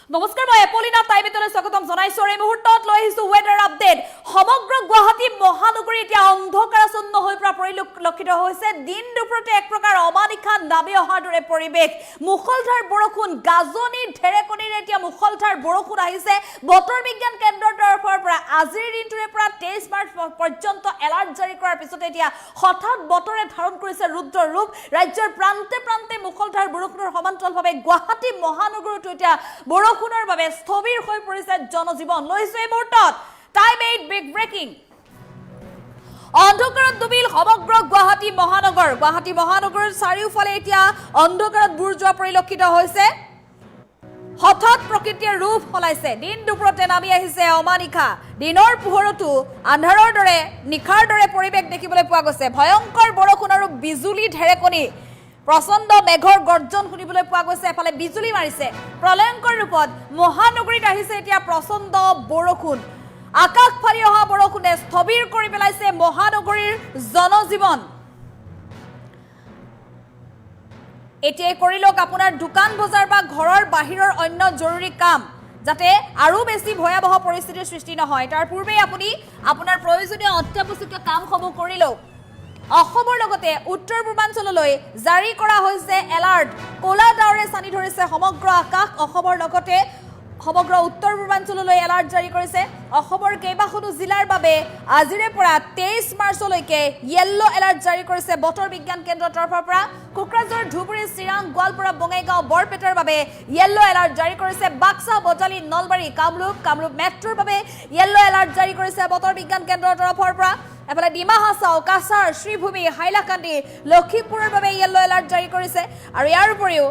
নমস্কাৰ মই এপলিনা টাইমেটলৈ স্বাগতম জনাইছো এই মুহূৰ্তত লৈ আহিছো ওয়েদাৰ আপডেট সমগ্ৰ গুৱাহাটী মহানগৰী এতিয়া অন্ধকাৰাচ্ছন্ন হৈ পৰিলক্ষিত হৈছে দিন দুপৰতে এক প্ৰকাৰ অমানিশা নামি অহাৰ দৰে পৰিৱেশ মুখলধাৰ বৰষুণ গাজনি ঢেৰেকনিৰে এতিয়া মুখলধাৰ বৰষুণ আহিছে বতৰ বিজ্ঞান কেন্দ্ৰৰ তৰফৰ পৰা আজিৰ দিনটোৰে পৰা 23 মাৰ্চ পৰ্যন্ত এলাৰ্ট জাৰি কৰাৰ পিছতে এতিয়া হঠাৎ বতৰে ধাৰণ কৰিছে ৰুদ্ৰ ৰূপ ৰাজ্যৰ প্ৰান্তে প্ৰান্তে মুখলধাৰ বৰষুণৰ সমান্তৰালভাৱে গুৱাহাটী মহানগৰীতো এতিয়া বৰষুণৰ বাবে স্থবিৰ হৈ পৰিছে জনজীৱন লৈছে এই মুহূৰ্তত টাইম 8 বিগ ব্ৰেকিং অন্ধকাৰত ডুবিল সমগ্ৰ গুৱাহাটী মহানগৰৰ চাৰিওফালে এতিয়া অন্ধকাৰত বুৰ যোৱা পৰিলক্ষিত হৈছে হঠাৎ প্ৰকৃতিৰ ৰূপ সলাইছে দিন দুপৰতে নামি আহিছে অমানিশা দিনৰ পোহৰতো আন্ধাৰৰ দৰে নিখাৰ দৰে পৰিৱেশ দেখিবলৈ পোৱা গৈছে ভয়ংকৰ বৰষুণ আৰু বিজুলী ঢেৰেকনি প্ৰচণ্ড মেঘৰ গৰ্জন শুনিবলৈ পোৱা গৈছে এফালে বিজুলী মাৰিছে প্ৰলয়ংকৰ ৰূপত মহানগৰীত আহিছে এতিয়া প্ৰচণ্ড বৰষুণ আকাশ ফালি অহা বৰষুণে স্থবিৰ কৰি পেলাইছে মহানগৰীৰ জনজীৱন এতিয়া কৰিলক আপোনাৰ দোকান বজাৰ বা ঘৰৰ বাহিৰৰ অন্য জৰুৰী কাম যাতে আৰু বেছি ভয়াবহ পৰিস্থিতিৰ সৃষ্টি নহয় তাৰ পূৰ্বে আপুনি আপোনাৰ প্ৰয়োজনীয় অত্যাৱশ্যকীয় কামসমূহ কৰিলওক অসমৰ লগতে উত্তৰ পূৰ্বাঞ্চললৈ জাৰি কৰা হৈছে এলাৰ্ট কোলা ডাৱৰে সানি ধৰিছে সমগ্ৰ আকাশ অসমৰ লগতে সমগ্ৰ উত্তৰ পূৰ্বাঞ্চললৈ এলাৰ্ট জাৰি কৰিছে অসমৰ কেইবাখনো জিলাৰ বাবে আজিৰে পৰা 23 মাৰ্চলৈকে ইয়েলো এলাৰ্ট জাৰি কৰিছে বতৰ বিজ্ঞান কেন্দ্ৰৰ তৰফৰ পৰা কোকৰাঝাৰ ধুবুৰী চিৰাং গোৱালপাৰা বঙাইগাঁও বৰপেটাৰ বাবে ইয়েলো এলাৰ্ট জাৰি কৰিছে বাক্সা বজালি নলবাৰী কামৰূপ মেট্ৰৰ বাবে ইয়েলো এলাৰ্ট জাৰি কৰিছে বতৰ বিজ্ঞান কেন্দ্ৰৰ তৰফৰ পৰা এফালে ডিমা হাছাও কাছাৰ শ্ৰীভূমি হাইলাকান্দি লখিমপুৰৰ বাবে ইয়েলো এলাৰ্ট জাৰি কৰিছে আৰু ইয়াৰ উপৰিও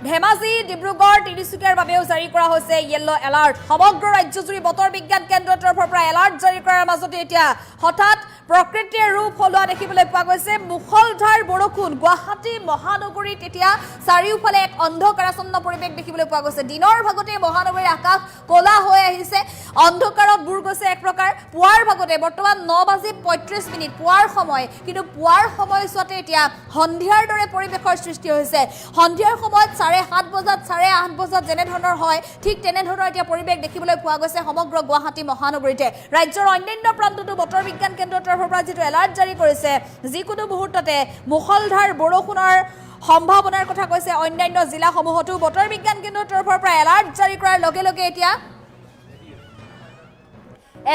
ধেমাজি ডিব্ৰুগড় তিনিচুকীয়াৰ বাবেও জাৰি কৰা হৈছে ইয়েলো এলাৰ্ট সমগ্ৰ ৰাজ্যজুৰি বতৰ বিজ্ঞান কেন্দ্ৰৰ তৰফৰ পৰা এলাৰ্ট জাৰি কৰাৰ মাজতে এতিয়া হঠাৎ প্ৰকৃতিৰ ৰূপ সলোৱা দেখিবলৈ পোৱা গৈছে মুখলধাৰ বৰষুণ গুৱাহাটী মহানগৰীত এতিয়া চাৰিওফালে এক অন্ধকাৰাচ্ছন্ন পৰিৱেশ দেখিবলৈ পোৱা গৈছে দিনৰ ভাগতে মহানগৰীৰ আকাশ ক'লা হৈ আহিছে অন্ধকাৰত বুৰ গৈছে এক প্ৰকাৰ পুৱাৰ ভাগতে বৰ্তমান 9:35 পুৱাৰ সময় কিন্তু পুৱাৰ সময়ছোৱাতে এতিয়া সন্ধিয়াৰ দৰে পৰিৱেশৰ সৃষ্টি হৈছে সন্ধিয়াৰ সময়ত 7:30 বজাত 8:30 বজাত যেনে ধৰণৰ হয় ঠিক তেনে ধৰণৰ এতিয়া পৰিৱেশ দেখিবলৈ পোৱা গৈছে সমগ্ৰ গুৱাহাটী মহানগৰীতে ৰাজ্যৰ অন্যান্য প্ৰান্ততো বতৰ বিজ্ঞান কেন্দ্ৰৰ তৰফৰ পৰা যেটো এলাৰ্ট জাৰি কৰিছে যিকোনো মুহূৰ্ততে মুখলধাৰ বৰষুণৰ সম্ভাৱনাৰ কথা কৈছে অন্যান্য জিলাসমূহতো বতৰ বিজ্ঞান কেন্দ্ৰৰ তৰফৰ পৰা এলাৰ্ট জাৰি কৰাৰ লগে লগে এতিয়া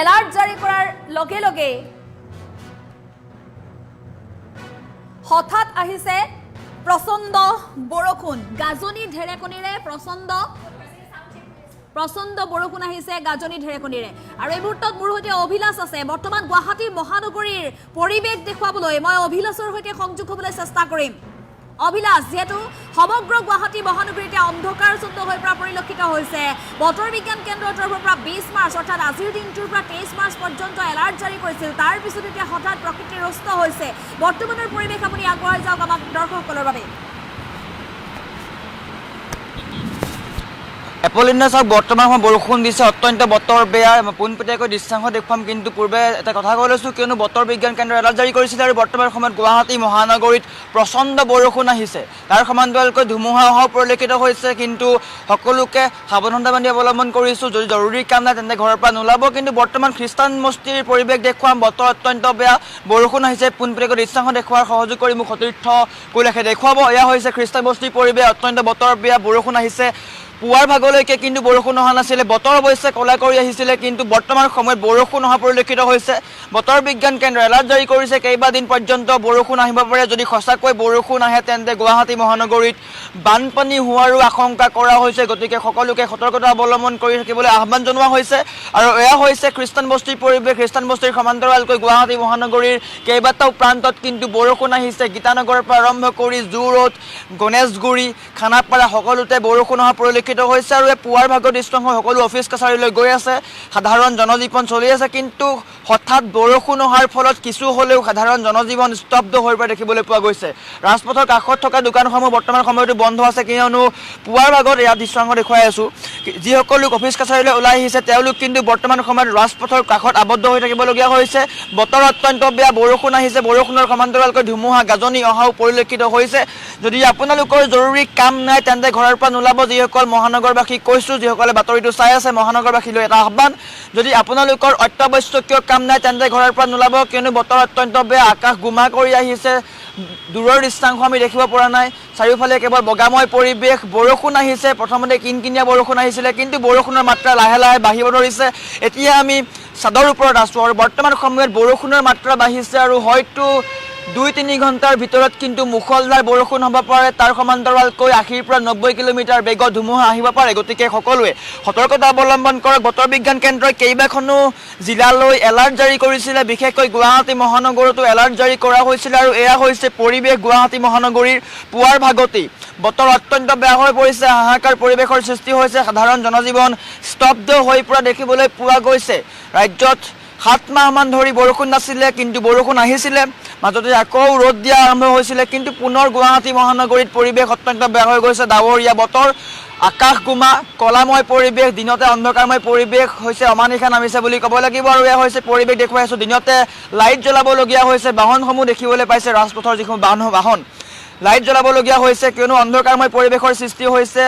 এলাৰ্ট জাৰি কৰাৰ লগে লগে হঠাৎ আহিছে প্ৰচণ্ড বৰষুণ গাজনি ঢেৰেকনিৰে প্ৰচণ্ড বৰষুণ আহিছে গাজনি ঢেৰেকনিৰে আৰু এই মুহূৰ্তত মোৰ সৈতে অভিলাষ আছে বৰ্তমান গুৱাহাটী মহানগৰীৰ পৰিৱেশ দেখুৱাবলৈ মই অভিলাষৰ সৈতে সংযোগ হ'বলৈ চেষ্টা কৰিম অভিলাষ যেহেতু সমগ্ৰ গুৱাহাটী মহানগৰীতে অন্ধকাৰাচ্ছন্ন হৈ পৰা পৰিলক্ষিত হৈছে বতৰ বিজ্ঞান কেন্দ্ৰৰ তৰফৰ পৰা 20 মাৰ্চ অৰ্থাৎ আজিৰ দিনটোৰ পৰা 23 মাৰ্চ পৰ্যন্ত এলাৰ্ট জাৰি কৰিছিল তাৰ পিছত এতিয়া হঠাৎ প্ৰকৃতিৰ ৰস্ত হৈছে বৰ্তমানৰ পৰিৱেশ আপুনি আগবঢ়াই যাওক আমাক দৰ্শকসকলৰ বাবে এপলিনা চাওক বৰ্তমান সময় বৰষুণ দিছে অত্যন্ত বতৰ বেয়া পোনপটীয়াকৈ দৃশ্যাংশ দেখুৱাম কিন্তু পূৰ্বে এটা কথা কৈ লৈছোঁ কিয়নো বতৰ বিজ্ঞান কেন্দ্ৰ এলাৰ্ট জাৰি কৰিছিলে আৰু বৰ্তমান সময়ত গুৱাহাটী মহানগৰীত প্ৰচণ্ড বৰষুণ আহিছে তাৰ সমান্তৰালকৈ ধুমুহা অহাও পৰিলক্ষিত হৈছে কিন্তু সকলোকে সাৱধানতা বান্ধি অৱলম্বন কৰিছোঁ যদি জৰুৰী কাম নাই তেন্তে ঘৰৰ পৰা নোলাব কিন্তু বৰ্তমান খ্ৰীষ্টান বস্তিৰ পৰিৱেশ দেখুৱাম বতৰ অত্যন্ত বেয়া বৰষুণ আহিছে পোনপটীয়াকৈ দৃশ্যাংশ দেখুওৱাৰ সহযোগ কৰি মোক সতীৰ্থ কৈলাশে দেখুৱাব এয়া হৈছে খ্ৰীষ্টান বস্তিৰ পৰিৱেশ অত্যন্ত বতৰ বেয়া বৰষুণ আহিছে পুৱাৰ ভাগলৈকে কিন্তু বৰষুণ অহা নাছিলে বতৰ অৱশ্যে ক'লা কৰি আহিছিলে কিন্তু বৰ্তমান সময়ত বৰষুণ অহা পৰিলক্ষিত হৈছে বতৰ বিজ্ঞান কেন্দ্ৰ এলাৰ্ট জাৰি কৰিছে কেইবাদিন পৰ্যন্ত বৰষুণ আহিব পাৰে যদি সঁচাকৈ বৰষুণ আহে তেন্তে গুৱাহাটী মহানগৰীত বানপানী হোৱাৰো আশংকা কৰা হৈছে গতিকে সকলোকে সতৰ্কতা অৱলম্বন কৰি থাকিবলৈ আহ্বান জনোৱা হৈছে আৰু এয়া হৈছে খ্ৰীষ্টান বস্তিৰ পৰিৱেশ খ্ৰীষ্টান বস্তিৰ সমান্তৰালকৈ গুৱাহাটী মহানগৰীৰ কেইবাটাও প্ৰান্তত কিন্তু বৰষুণ আহিছে গীতানগৰৰ পৰা আৰম্ভ কৰি জু ৰোড গণেশগুৰি খানাপাৰা সকলোতে বৰষুণ অহা পৰিলক্ষিত হৈছে আৰু এই পুৱাৰ ভাগৰ দৃশ্যাংশ সকলো অফিচ কাছাৰীলৈ গৈ আছে সাধাৰণ জনজীৱন চলি আছে কিন্তু হঠাৎ বৰষুণ অহাৰ ফলত কিছু হ'লেও সাধাৰণ জনজীৱন স্তব্ধ হৈ পৰা দেখিবলৈ পোৱা গৈছে ৰাজপথৰ কাষত থকা দোকানসমূহ বৰ্তমান সময়তো বন্ধ আছে কিয়নো পুৱাৰ ভাগত ইয়াত দৃশ্যাংশ দেখুৱাই আছোঁ যিসকল লোক অফিচ কাছাৰীলৈ ওলাই আহিছে তেওঁলোক কিন্তু বৰ্তমান সময়ত ৰাজপথৰ কাষত আবদ্ধ হৈ থাকিবলগীয়া হৈছে বতৰ অত্যন্ত বেয়া বৰষুণ আহিছে বৰষুণৰ সমান্তৰালকৈ ধুমুহা গাজনি অহাও পৰিলক্ষিত হৈছে যদি আপোনালোকৰ জৰুৰী কাম নাই তেন্তে ঘৰৰ পৰা নোলাব যিসকল মহানগৰবাসীক কৈছোঁ, যিসকলে বাতৰিটো চাই আছে, মহানগৰবাসীলৈ এটা আহ্বান, যদি আপোনালোকৰ অত্যাৱশ্যকীয় কাম নাই তেন্তে ঘৰৰ পৰা নোলাব, কিয়নো বতৰ অত্যন্ত বেয়া। আকাশ গোমা কৰি আহিছে, দূৰৰ দৃশ্যাংশ আমি দেখিব পৰা নাই, চাৰিওফালে কেৱল বগাময় পৰিৱেশ। বৰষুণ আহিছে, প্ৰথমতে কিনকিনীয়া বৰষুণ আহিছিলে, কিন্তু বৰষুণৰ মাত্ৰা লাহে লাহে বাঢ়িব ধৰিছে। এতিয়া আমি চাদৰ ওপৰত আছোঁ আৰু বৰ্তমান সময়ত বৰষুণৰ মাত্ৰা বাঢ়িছে আৰু হয়তো 2-3 ঘণ্টাৰ ভিতৰত কিন্তু মুখলধাৰ বৰষুণ হ'ব পাৰে। তাৰ সমান্তৰালকৈ 80 পৰা 90 কিলোমিটাৰ বেগত ধুমুহা আহিব পাৰে। গতিকে সকলোৱে সতৰ্কতা অৱলম্বন কৰক। বতৰ বিজ্ঞান কেন্দ্ৰই কেইবাখনো জিলালৈ এলাৰ্ট জাৰি কৰিছিলে, বিশেষকৈ গুৱাহাটী মহানগৰতো এলাৰ্ট জাৰি কৰা হৈছিলে আৰু এয়া হৈছে পৰিৱেশ গুৱাহাটী মহানগৰীৰ পুৱাৰ ভাগতেই। বতৰ অত্যন্ত বেয়া হৈ পৰিছে, হাহাকাৰ পৰিৱেশৰ সৃষ্টি হৈছে, সাধাৰণ জনজীৱন স্তব্ধ হৈ পৰা দেখিবলৈ পোৱা গৈছে। ৰাজ্যত 7 মাহমান ধৰি বৰষুণ নাছিলে, কিন্তু বৰষুণ আহিছিলে, মাজতে আকৌ ৰ'দ দিয়া আৰম্ভ হৈছিলে, কিন্তু পুনৰ গুৱাহাটী মহানগৰীত পৰিৱেশ অত্যন্ত বেয়া হৈ গৈছে। ডাৱৰীয়া বতৰ, আকাশ গোমা, কলাময় পৰিৱেশ, দিনতে অন্ধকাৰময় পৰিৱেশ হৈছে, অমানিশা নামিছে বুলি ক'ব লাগিব। আৰু এয়া হৈছে পৰিৱেশ দেখুৱাই আছোঁ, দিনতে লাইট জ্বলাবলগীয়া হৈছে, বাহনসমূহ দেখিবলৈ পাইছে, ৰাজপথৰ যিসমূহ বাহন লাইট জ্বলাবলগীয়া হৈছে, কিয়নো অন্ধকাৰময় পৰিৱেশৰ সৃষ্টি হৈছে।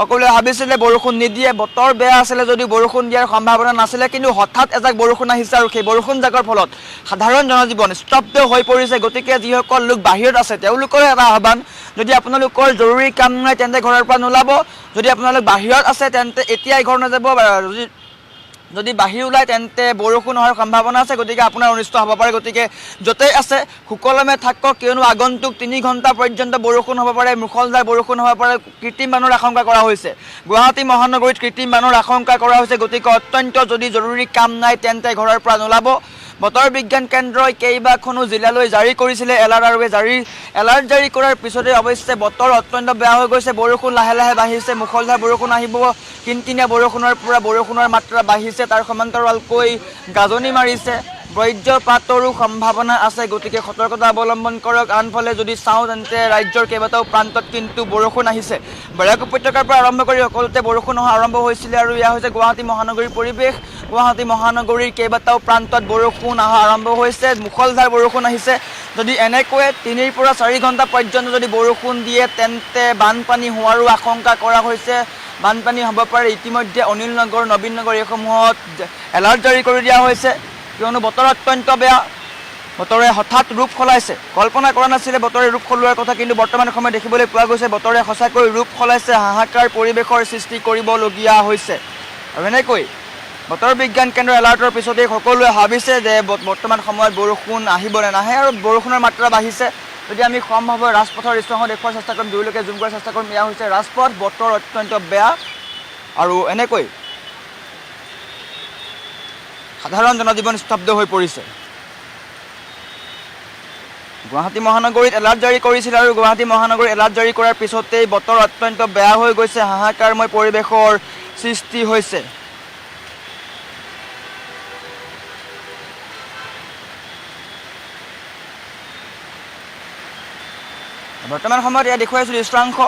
সকলোৱে ভাবিছিলে বৰষুণ নিদিয়ে, বতৰ বেয়া আছিলে যদিও বৰষুণ দিয়াৰ সম্ভাৱনা নাছিলে, কিন্তু হঠাৎ এজাক বৰষুণ আহিছে আৰু সেই বৰষুণজাকৰ ফলত সাধাৰণ জনজীৱন স্তব্ধ হৈ পৰিছে। গতিকে যিসকল লোক বাহিৰত আছে তেওঁলোকৰ এটা আহ্বান, যদি আপোনালোকৰ জৰুৰী কাম নাই তেন্তে ঘৰৰ পৰা নোলাব। যদি আপোনালোক বাহিৰত আছে তেন্তে এতিয়াই ঘৰ নাযাব, যদি বাহিৰ ওলায় তেন্তে বৰষুণ হোৱাৰ সম্ভাৱনা আছে, গতিকে আপোনাৰ অনিষ্ট হ'ব পাৰে। গতিকে য'তেই আছে সুকলমে থাকক, কিয়নো আগন্তুক 3 ঘণ্টা পৰ্যন্ত বৰষুণ হ'ব পাৰে, মুখলধাৰ বৰষুণ হ'ব পাৰে। কৃত্ৰিম বানৰ আশংকা কৰা হৈছে, গুৱাহাটী মহানগৰীত কৃত্ৰিম বানৰ আশংকা কৰা হৈছে। গতিকে অত্যন্ত যদি জৰুৰী কাম নাই তেন্তে ঘৰৰ পৰা নোলাব। বতৰ বিজ্ঞান কেন্দ্ৰই কেইবাখনো জিলালৈ জাৰি কৰিছিলে এলাৰ্ট, আৰু এলাৰ্ট জাৰি কৰাৰ পিছতে অৱশ্যে বতৰ অত্যন্ত বেয়া হৈ গৈছে। বৰষুণ লাহে লাহে বাঢ়িছে, মুখলধাৰ বৰষুণ আহিব, কিনকিনীয়া বৰষুণৰ পৰা বৰষুণৰ মাত্ৰা বাঢ়িছে, তাৰ সমান্তৰালকৈ গাজনি মাৰিছে, বজ্ৰপাতৰো সম্ভাৱনা আছে। গতিকে সতৰ্কতা অৱলম্বন কৰক। আনফালে যদি চাওঁ তেন্তে ৰাজ্যৰ কেইবাটাও প্ৰান্তত কিন্তু বৰষুণ আহিছে, বৰাক উপত্যকাৰ পৰা আৰম্ভ কৰি সকলোতে বৰষুণ অহা আৰম্ভ হৈছিলে। আৰু এয়া হৈছে গুৱাহাটী মহানগৰীৰ পৰিৱেশ, গুৱাহাটী মহানগৰীৰ কেইবাটাও প্ৰান্তত বৰষুণ অহা আৰম্ভ হৈছে, মুখলধাৰ বৰষুণ আহিছে। যদি এনেকৈয়ে 3 পৰা 4 ঘণ্টা পৰ্যন্ত যদি বৰষুণ দিয়ে তেন্তে বানপানী হোৱাৰো আশংকা কৰা হৈছে। বানপানী হ'ব পাৰে। ইতিমধ্যে অনিল নগৰ, নবীন নগৰ এইসমূহত এলাৰ্ট জাৰি কৰি দিয়া হৈছে, কিয়নো বতৰ অত্যন্ত বেয়া। বতৰে হঠাৎ ৰূপ সলাইছে, কল্পনা কৰা নাছিলে বতৰে ৰূপ সলোৱাৰ কথা, কিন্তু বৰ্তমান সময়ত দেখিবলৈ পোৱা গৈছে বতৰে সঁচাকৈ ৰূপ সলাইছে, হাহাকাৰ পৰিৱেশৰ সৃষ্টি কৰিবলগীয়া হৈছে। আৰু এনেকৈ বতৰ বিজ্ঞান কেন্দ্ৰৰ এলাৰ্টৰ পিছতেই সকলোৱে ভাবিছে যে বৰ্তমান সময়ত বৰষুণ আহিব নে নাহে, আৰু বৰষুণৰ মাত্ৰা বাঢ়িছে। যদি আমি সম্ভৱ ৰাজপথৰ দৃশ্যসমূহ দেখুওৱাৰ চেষ্টা কৰিম, দুয়োলোকে জুম কৰাৰ চেষ্টা কৰিম। এয়া হৈছে ৰাজপথ, বতৰ অত্যন্ত বেয়া, আৰু এনেকৈ সাধাৰণ জনজীৱন স্তব্ধ হৈ পৰিছে। গুৱাহাটী মহানগৰীত এলাৰ্ট জাৰি কৰিছিল, আৰু গুৱাহাটী মহানগৰীত এলাৰ্ট জাৰি কৰাৰ পিছতেই বতৰ অত্যন্ত বেয়া হৈ গৈছে, হাহাকাৰময় পৰিৱেশৰ সৃষ্টি হৈছে। বৰ্তমান সময়ত এয়া দেখুৱাইছোঁ দৃশ্যাংশ।